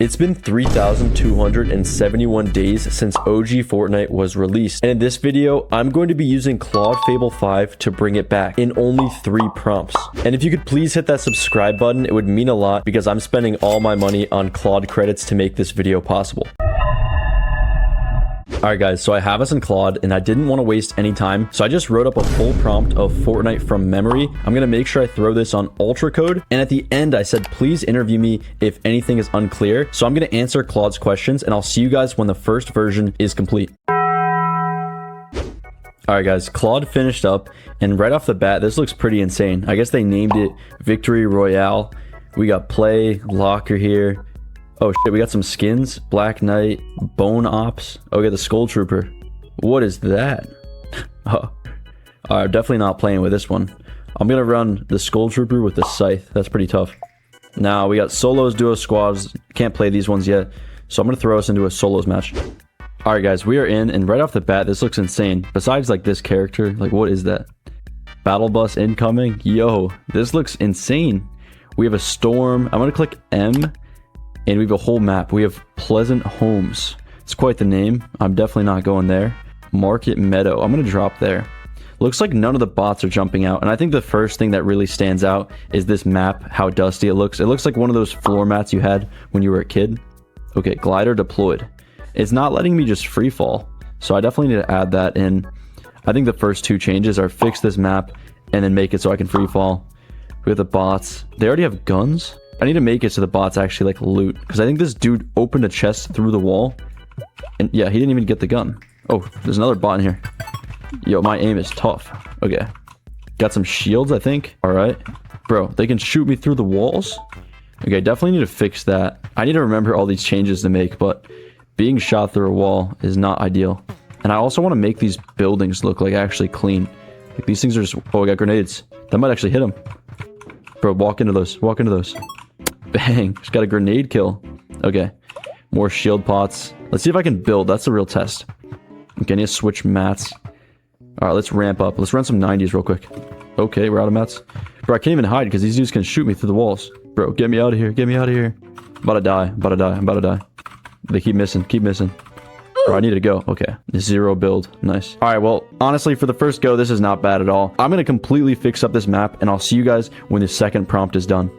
It's been 3,271 days since OG Fortnite was released, and in this video, I'm going to be using Claude Fable 5 to bring it back in only 3 prompts. And if you could please hit that subscribe button, it would mean a lot because I'm spending all my money on Claude credits to make this video possible. Alright guys, so I have us in Claude and I didn't want to waste any time, so I just wrote up a full prompt of Fortnite from memory. I'm going to make sure I throw this on ultra code, and at the end I said please interview me if anything is unclear. So I'm going to answer Claude's questions and I'll see you guys when the first version is complete. Alright guys, Claude finished up, and right off the bat this looks pretty insane. I guess they named it Victory Royale. We got play, locker here. Oh shit, we got some skins. Black Knight, Bone Ops. Okay, the Skull Trooper. What is that? Oh. Alright, definitely not playing with this one. I'm gonna run the Skull Trooper with the Scythe. That's pretty tough. Now, we got solos, duo, squads. Can't play these ones yet. So I'm gonna throw us into a solos match. Alright guys, we are in, and right off the bat, this looks insane. Besides like this character, like what is that? Battle bus incoming? Yo, this looks insane. We have a storm. I'm gonna click M. And we have a whole map. We have Pleasant Homes. It's quite the name. I'm definitely not going there. Market Meadow. I'm going to drop there. Looks like none of the bots are jumping out. And I think the first thing that really stands out is this map, how dusty it looks. It looks like one of those floor mats you had when you were a kid. Okay, glider deployed. It's not letting me just free fall. So I definitely need to add that in. I think the first 2 changes are fix this map and then make it so I can free fall. We have the bots. They already have guns. I need to make it so the bots actually like loot, because I think this dude opened a chest through the wall, and yeah, he didn't even get the gun. Oh, there's another bot in here. Yo, my aim is tough. Okay, got some shields, I think. All right, bro, they can shoot me through the walls. Okay, definitely need to fix that. I need to remember all these changes to make, but being shot through a wall is not ideal. And I also want to make these buildings look like actually clean. Like these things are just, oh, I got grenades. That might actually hit him. Bro, walk into those. Walk into those. Bang, just got a grenade kill. Okay, more shield pots. Let's see if I can build. That's the real test. Okay, I need to switch mats. All right, let's ramp up. Let's run some 90s real quick. Okay, we're out of mats. Bro, I can't even hide because these dudes can shoot me through the walls. Bro, get me out of here. Get me out of here. I'm about to die. I'm about to die. I'm about to die. They keep missing. Keep missing. Bro, I need to go. Okay, 0 build. Nice. All right, well, honestly, for the first go, this is not bad at all. I'm going to completely fix up this map, and I'll see you guys when the second prompt is done.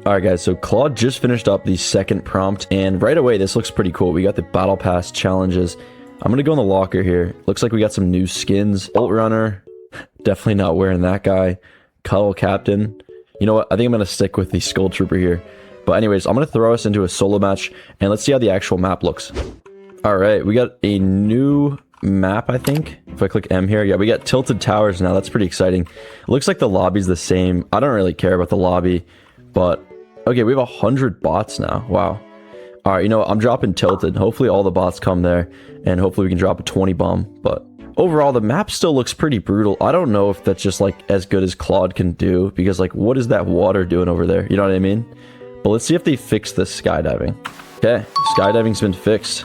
Alright guys, so Claude just finished up the second prompt, and right away this looks pretty cool. We got the battle pass challenges. I'm gonna go in the locker here. Looks like we got some new skins. Ult runner, definitely not wearing that guy. Cuddle captain. You know what, I think I'm gonna stick with the Skull Trooper here. But anyways, I'm gonna throw us into a solo match, and let's see how the actual map looks. Alright, we got a new map, I think. If I click M here, yeah, we got tilted towers now. That's pretty exciting. It looks like the lobby's the same. I don't really care about the lobby, but okay, we have 100 bots now. Wow. All right, you know what? I'm dropping tilted. Hopefully all the bots come there, and hopefully we can drop a 20 bomb. But overall, the map still looks pretty brutal. I don't know if that's just like as good as Claude can do, because like, what is that water doing over there? You know what I mean? But let's see if they fix the skydiving. Okay, skydiving's been fixed.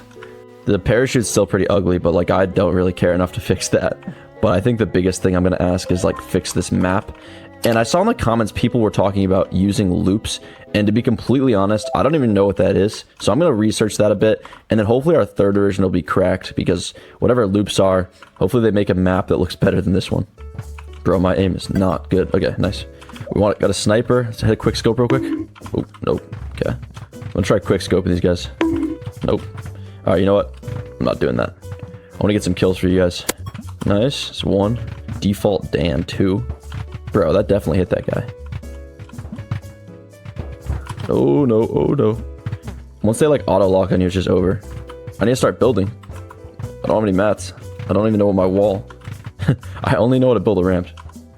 The parachute's still pretty ugly, but like I don't really care enough to fix that. But I think the biggest thing I'm gonna ask is like fix this map. And I saw in the comments people were talking about using loops, and to be completely honest, I don't even know what that is. So I'm going to research that a bit, and then hopefully our third version will be cracked, because whatever loops are, hopefully they make a map that looks better than this one. Bro, my aim is not good. Okay, nice. Got a sniper. Let's hit a quick scope real quick. Oh, nope. Okay. I'm going to try quick scoping these guys. Nope. All right, you know what? I'm not doing that. I want to get some kills for you guys. Nice. It's 1. Default Dan 2. Bro, that definitely hit that guy. Oh no, oh no. Once they like auto lock on you, it's just over. I need to start building. I don't have any mats. I don't even know what my wall. I only know how to build a ramp.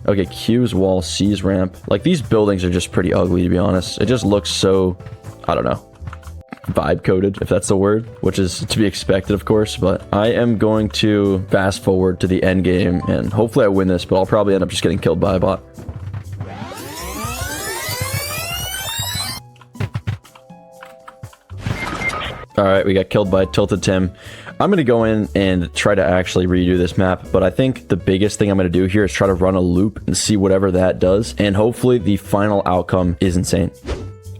Okay, Q's wall, C's ramp. Like these buildings are just pretty ugly, to be honest. It just looks so, I don't know, vibe coded, if that's the word, which is to be expected, of course. But I am going to fast forward to the end game, and hopefully I win this, but I'll probably end up just getting killed by a bot. All right, we got killed by Tilted Tim. I'm going to go in and try to actually redo this map, but I think the biggest thing I'm going to do here is try to run a loop and see whatever that does, and hopefully the final outcome is insane.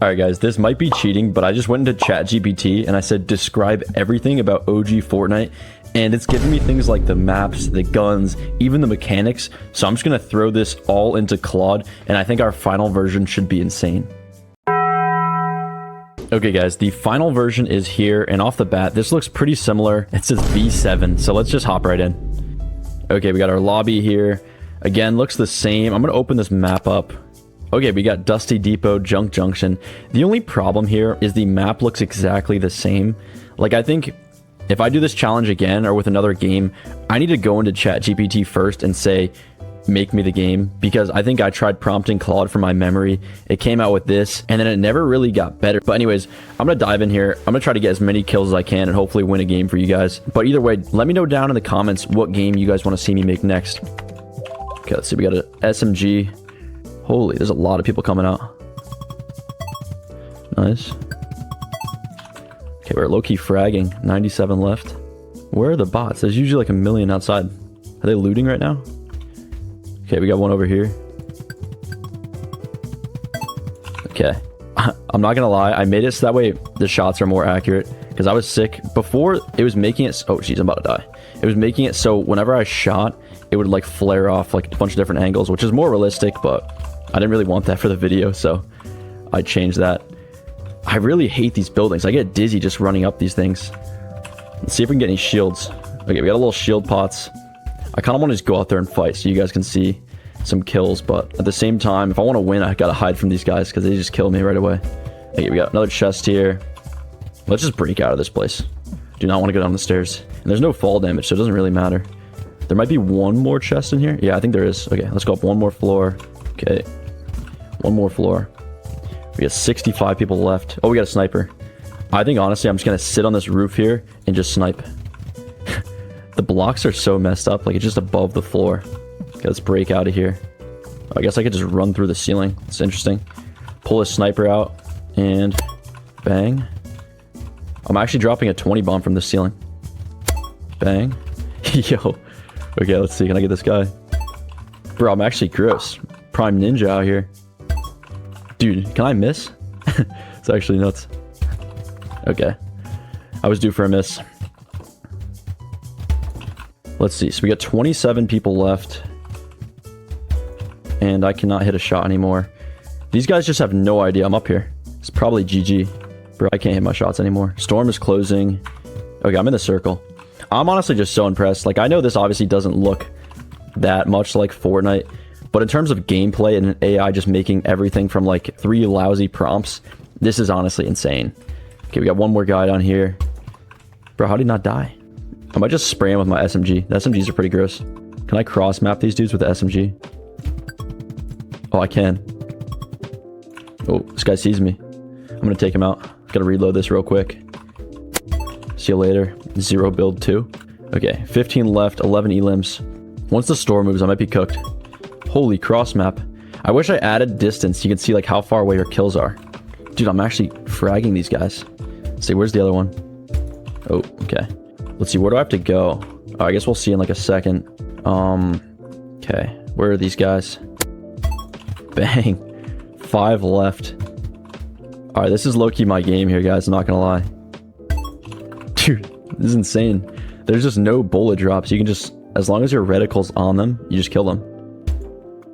All right, guys, this might be cheating, but I just went into ChatGPT and I said, describe everything about OG Fortnite. And it's giving me things like the maps, the guns, even the mechanics. So I'm just going to throw this all into Claude, and I think our final version should be insane. Okay, guys, the final version is here, and off the bat, this looks pretty similar. It says V7, so let's just hop right in. Okay, we got our lobby here. Again, looks the same. I'm going to open this map up. Okay, we got Dusty Depot, Junk Junction. The only problem here is the map looks exactly the same. Like, I think if I do this challenge again or with another game, I need to go into ChatGPT first and say, make me the game, because I think I tried prompting Claude for my memory. It came out with this, and then it never really got better. But anyways, I'm gonna dive in here. I'm gonna try to get as many kills as I can and hopefully win a game for you guys. But either way, let me know down in the comments what game you guys want to see me make next. Okay, let's see. We got an SMG. Holy, there's a lot of people coming out. Nice. Okay, we're low-key fragging. 97 left. Where are the bots? There's usually like a million outside. Are they looting right now? Okay, we got one over here. Okay. I'm not gonna lie, I made it so that way the shots are more accurate, because I was sick. Before, it was making it... Oh, jeez, I'm about to die. It was making it so whenever I shot, it would like flare off like a bunch of different angles, which is more realistic, but I didn't really want that for the video, so I changed that. I really hate these buildings. I get dizzy just running up these things. Let's see if we can get any shields. Okay, we got a little shield pots. I kind of want to just go out there and fight so you guys can see some kills, but at the same time, if I want to win, I gotta hide from these guys because they just kill me right away. Okay, we got another chest here. Let's just break out of this place. Do not want to go down the stairs. And there's no fall damage, so it doesn't really matter. There might be one more chest in here. Yeah, I think there is. Okay, let's go up one more floor. Okay, one more floor. We got 65 people left. Oh, we got a sniper. I think, honestly, I'm just going to sit on this roof here and just snipe. The blocks are so messed up. Like, it's just above the floor. Okay, let's break out of here. I guess I could just run through the ceiling. It's interesting. Pull a sniper out and bang. I'm actually dropping a 20 bomb from the ceiling. Bang. Yo. Okay, let's see. Can I get this guy? Bro, I'm actually gross. Prime Ninja out here. Dude, can I miss? It's actually nuts. Okay. I was due for a miss. Let's see. So we got 27 people left. And I cannot hit a shot anymore. These guys just have no idea I'm up here. It's probably GG. Bro, I can't hit my shots anymore. Storm is closing. Okay, I'm in the circle. I'm honestly just so impressed. Like, I know this obviously doesn't look that much like Fortnite, but in terms of gameplay and an AI just making everything from like 3 lousy prompts, this is honestly insane. Okay, we got one more guy down here. Bro, how did he not die? I might just spray him with my SMG. The SMGs are pretty gross. Can I cross map these dudes with the SMG? Oh, I can. Oh, this guy sees me. I'm gonna take him out. Gotta reload this real quick. See you later. 0 build 2. Okay, 15 left, 11 elims. Once the store moves, I might be cooked. Holy cross map. I wish I added distance. You can see like how far away your kills are. Dude, I'm actually fragging these guys. Let's see, where's the other one? Oh, okay. Let's see, where do I have to go? Oh, I guess we'll see in like a second. Okay. Where are these guys? Bang. 5 left. Alright, this is low-key my game here, guys. I'm not gonna lie. Dude, this is insane. There's just no bullet drops. You can just, as long as your reticle's on them, you just kill them.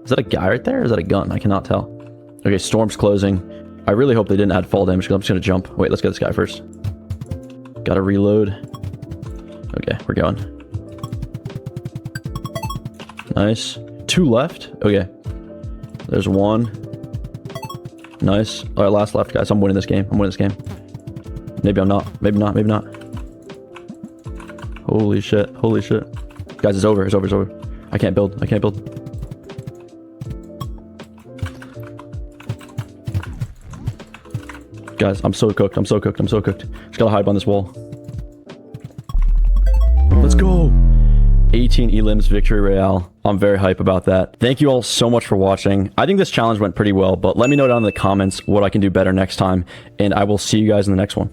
Is that a guy right there? Or is that a gun? I cannot tell. Okay, storm's closing. I really hope they didn't add fall damage because I'm just gonna jump. Wait, let's get this guy first. Gotta reload. Okay, we're going. Nice. 2 left. Okay. There's 1. Nice. Alright, last left, guys. I'm winning this game. I'm winning this game. Maybe I'm not. Maybe not. Maybe not. Holy shit. Holy shit. Guys, it's over. It's over. It's over. I can't build. I can't build. Guys, I'm so cooked. I'm so cooked. I'm so cooked. Just gotta hide behind this wall. Let's go. 18 elims victory royale. I'm very hype about that. Thank you all so much for watching. I think this challenge went pretty well, but let me know down in the comments what I can do better next time, and I will see you guys in the next one.